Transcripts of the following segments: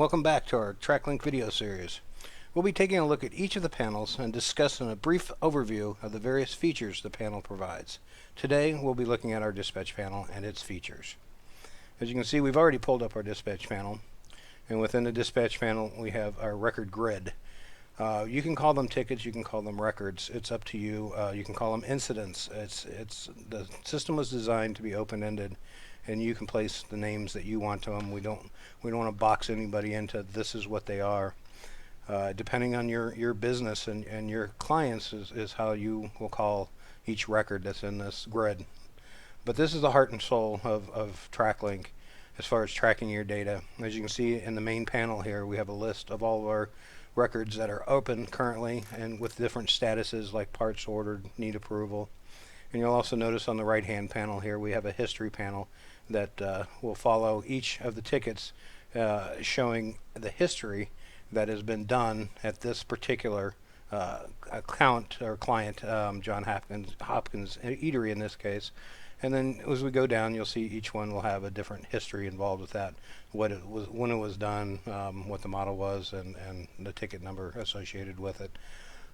welcome back to our TrackLink video series. We'll be taking a look at each of the panels and discussing a brief overview of the various features the panel provides. Today we'll be looking at our dispatch panel and its features. As you can see, we've already pulled up our dispatch panel, and within the dispatch panel we have our record grid. You can call them tickets, you can call them records, it's up to you. You can call them incidents. The system was designed to be open-ended, and you can place the names that you want to them. We don't want to box anybody into this is what they are. Depending on your business and your clients is how you will call each record that's in this grid. But this is the heart and soul of TrackLink as far as tracking your data. As you can see in the main panel here, we have a list of all of our records that are open currently and with different statuses like parts ordered, need approval. And you'll also notice on the right hand panel here we have a history panel that will follow each of the tickets, showing the history that has been done at this particular account or client, John Hopkins Eatery in this case. And then as we go down, you'll see each one will have a different history involved with that, what it was, when it was done, what the model was, and the ticket number associated with it.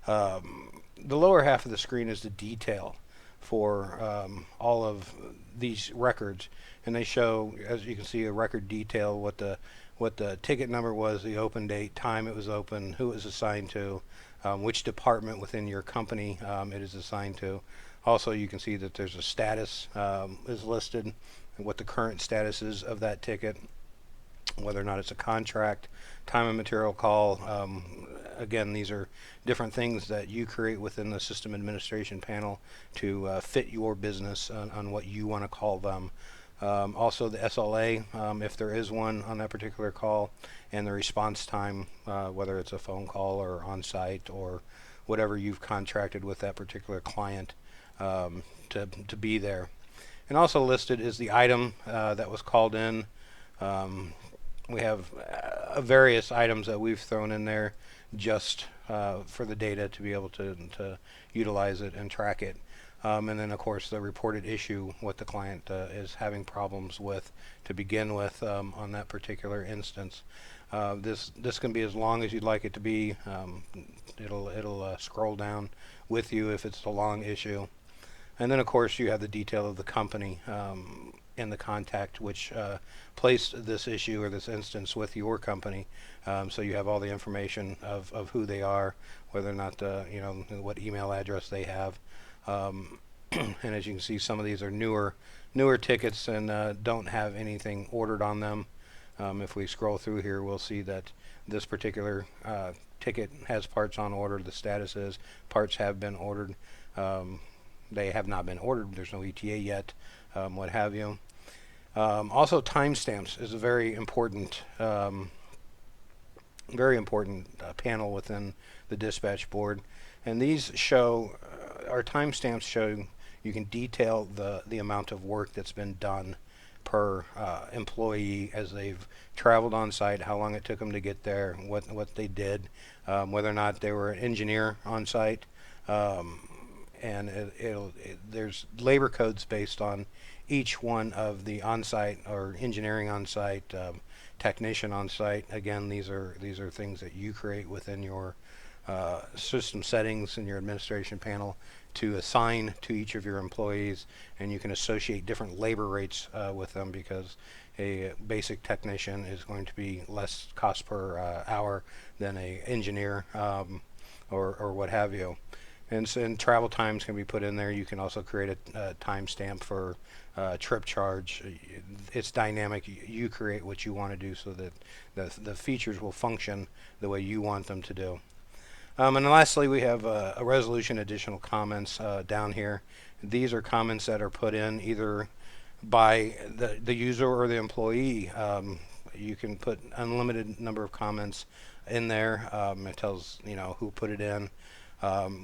The lower half of the screen is the detail for all of these records, and they show, as you can see, a record detail, what the ticket number was, the open date, time it was open, who it was assigned to, which department within your company it is assigned to. Also, you can see that there's a status is listed, and what the current status is of that ticket, whether or not it's a contract, time and material call. Again, these are different things that you create within the system administration panel to fit your business on what you want to call them. Also the SLA, if there is one on that particular call, and the response time, whether it's a phone call or on-site or whatever you've contracted with that particular client to be there. And also listed is the item that was called in. We have various items that we've thrown in there just for the data to be able to utilize it and track it. And then of course the reported issue, what the client is having problems with to begin with on that particular instance. This can be as long as you'd like it to be. It'll scroll down with you if it's a long issue. And then of course you have the detail of the company and the contact which placed this issue or this instance with your company. So you have all the information of who they are, whether or not what email address they have. And as you can see, some of these are newer tickets and don't have anything ordered on them. If we scroll through here, we'll see that this particular ticket has parts on order. The status is parts have been ordered. They have not been ordered. There's no ETA yet, what have you. Also, timestamps is a very important panel within the dispatch board, and these show our timestamps show you can detail the amount of work that's been done per employee as they've traveled on site, how long it took them to get there, what they did, whether or not they were an engineer on site. And there's labor codes based on each one of the on-site or engineering on-site, technician on-site. Again, these are things that you create within your system settings in your administration panel to assign to each of your employees, and you can associate different labor rates with them, because a basic technician is going to be less cost per hour than a engineer or what have you. And travel times can be put in there. You can also create a timestamp for trip charge. It's dynamic. You create what you want to do so that the features will function the way you want them to do. And lastly, we have a resolution additional comments down here. These are comments that are put in either by the user or the employee. You can put unlimited number of comments in there. It tells who put it in.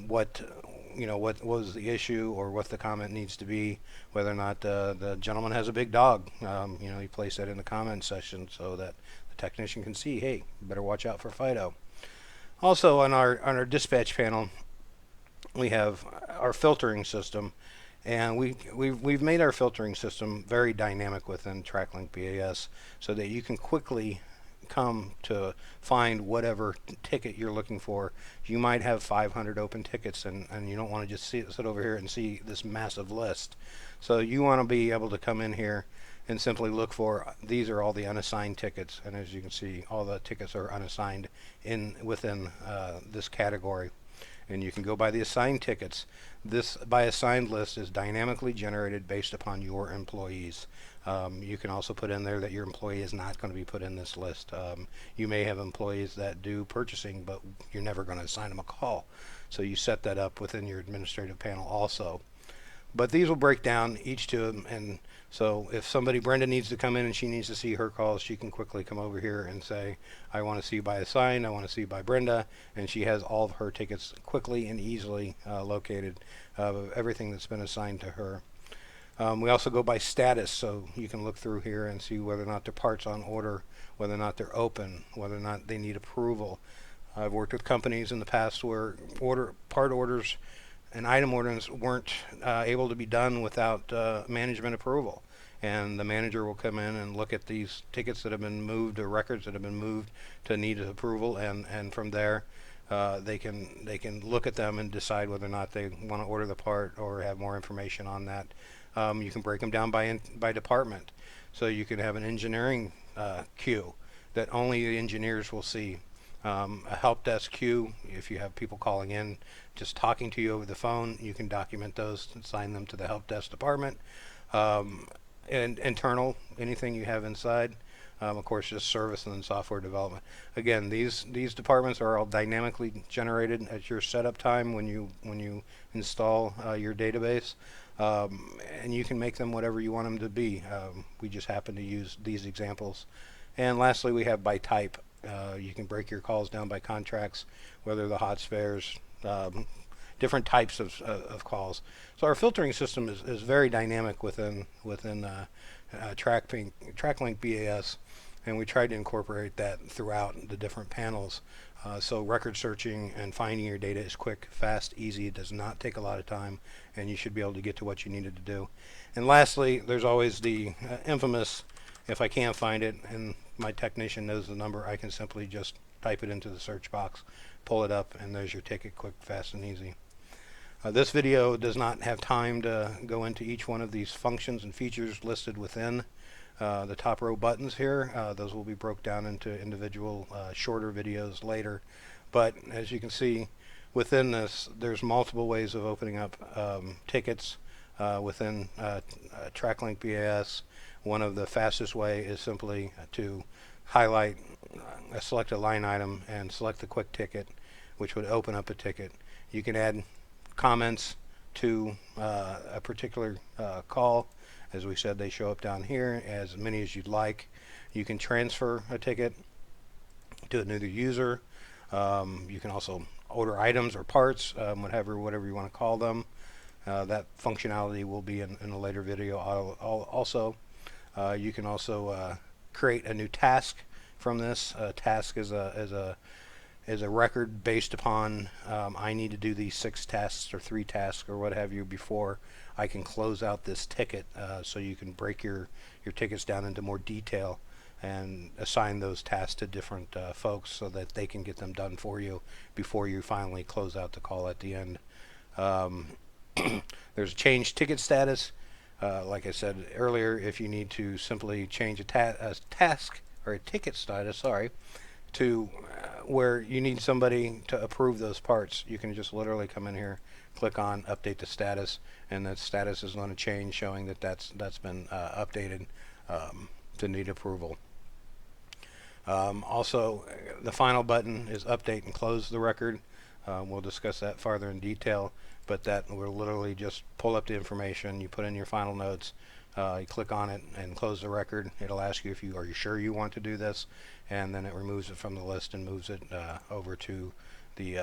What was the issue or what the comment needs to be, whether or not the gentleman has a big dog. You place that in the comment section so that the technician can see, hey, better watch out for Fido. Also on our dispatch panel, we have our filtering system, and we've made our filtering system very dynamic within TrackLink BAS so that you can quickly come to find whatever ticket you're looking for. You might have 500 open tickets, and you don't want to just sit over here and see this massive list. So you want to be able to come in here and simply look for, these are all the unassigned tickets, and as you can see, all the tickets are unassigned within this category. And you can go by the assigned tickets. This by assigned list is dynamically generated based upon your employees. You can also put in there that your employee is not going to be put in this list. You may have employees that do purchasing, but you're never going to assign them a call. So you set that up within your administrative panel also. But these will break down each to them, and so if Brenda needs to come in and she needs to see her calls, she can quickly come over here and say, I want to see by assigned, I want to see by Brenda, and she has all of her tickets quickly and easily located of everything that's been assigned to her. We also go by status, so you can look through here and see whether or not their parts on order, whether or not they're open, whether or not they need approval. I've worked with companies in the past where part orders and item orders weren't able to be done without management approval. And the manager will come in and look at these tickets that have been moved or records that have been moved to need approval, and from there they can look at them and decide whether or not they want to order the part or have more information on that. You can break them down by department. So you can have an engineering queue that only the engineers will see. A help desk queue, if you have people calling in just talking to you over the phone, you can document those and assign them to the help desk department. And internal, anything you have inside, of course, just service and then software development. Again, these departments are all dynamically generated at your setup time when you install your database, and you can make them whatever you want them to be. We just happen to use these examples. And lastly, we have by type. You can break your calls down by contracts, whether the hot spares, different types of calls. So our filtering system is very dynamic within TrackLink BAS, and we tried to incorporate that throughout the different panels. So record searching and finding your data is quick, fast, easy. It does not take a lot of time, and you should be able to get to what you needed to do. And lastly, there's always the infamous, if I can't find it and my technician knows the number, I can simply just type it into the search box, pull it up, and there's your ticket, quick, fast, and easy. This video does not have time to go into each one of these functions and features listed within the top row buttons here. Those will be broke down into individual shorter videos later. But as you can see, within this, there's multiple ways of opening up tickets within TrackLink BAS. One of the fastest way is simply to highlight, select a line item and select the quick ticket, which would open up a ticket. You can add comments to a particular call. As we said, they show up down here, as many as you'd like. You can transfer a ticket to another user. You can also order items or parts, whatever you want to call them. That functionality will be in a later video also. You can also create a new task from this. A task is a record based upon I need to do these 6 tasks or 3 tasks or what have you before I can close out this ticket. So you can break your tickets down into more detail and assign those tasks to different folks so that they can get them done for you before you finally close out the call at the end. There's a change ticket status. Like I said earlier, if you need to simply change a task or a ticket status, to where you need somebody to approve those parts, you can just literally come in here, click on update the status, and that status is going to change, showing that that's been updated to need approval. Also, the final button is update and close the record. We'll discuss that farther in detail, but that will literally just pull up the information. You put in your final notes, you click on it and close the record. It'll ask you are you sure you want to do this, and then it removes it from the list and moves it over to the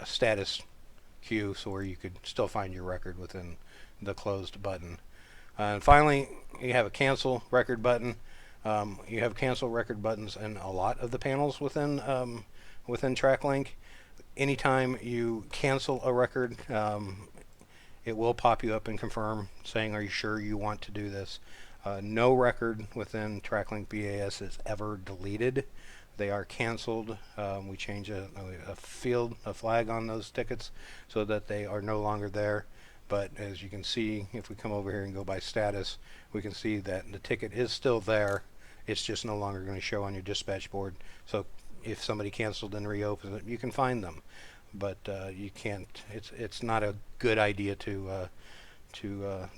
status queue, so where you could still find your record within the closed button. And finally, you have a cancel record button. You have cancel record buttons in a lot of the panels within TrackLink. Anytime you cancel a record, it will pop you up and confirm, saying, are you sure you want to do this? No record within TrackLink BAS is ever deleted. They are canceled. We change a flag on those tickets so that they are no longer there. But as you can see, if we come over here and go by status, we can see that the ticket is still there. It's just no longer going to show on your dispatch board. So if somebody canceled and reopens it, you can find them. But you can't. It's not a good idea to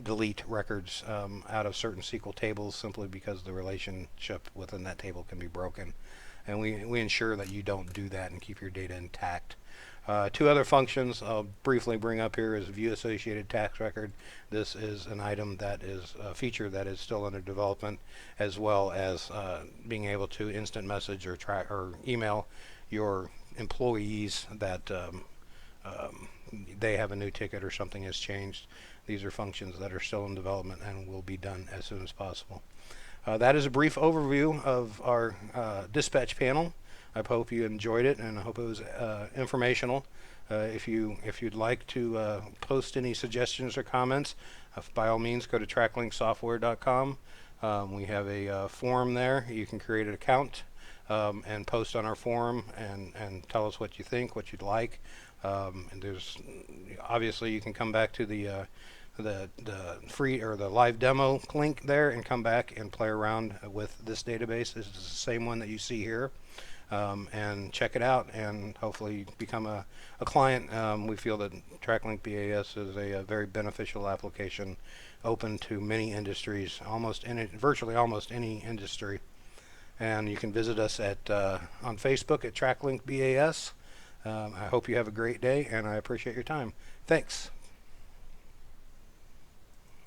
delete records out of certain SQL tables simply because the relationship within that table can be broken. And we ensure that you don't do that and keep your data intact. Two other functions I'll briefly bring up here is View Associated Tax Record. This is an item that is a feature that is still under development, as well as being able to instant message or track or email your employees that they have a new ticket or something has changed. These are functions that are still in development and will be done as soon as possible. That is a brief overview of our dispatch panel. I hope you enjoyed it, and I hope it was informational. If you'd like to post any suggestions or comments, by all means go to tracklinksoftware.com. We have a forum there. You can create an account and post on our forum and tell us what you think, what you'd like. And there's obviously you can come back to the free or the live demo link there and come back and play around with this database. This is the same one that you see here, and check it out and hopefully become a client. We feel that TrackLink BAS is a very beneficial application, open to many industries, virtually almost any industry. And you can visit us at on Facebook at TrackLink BAS. I hope you have a great day, and I appreciate your time. Thanks.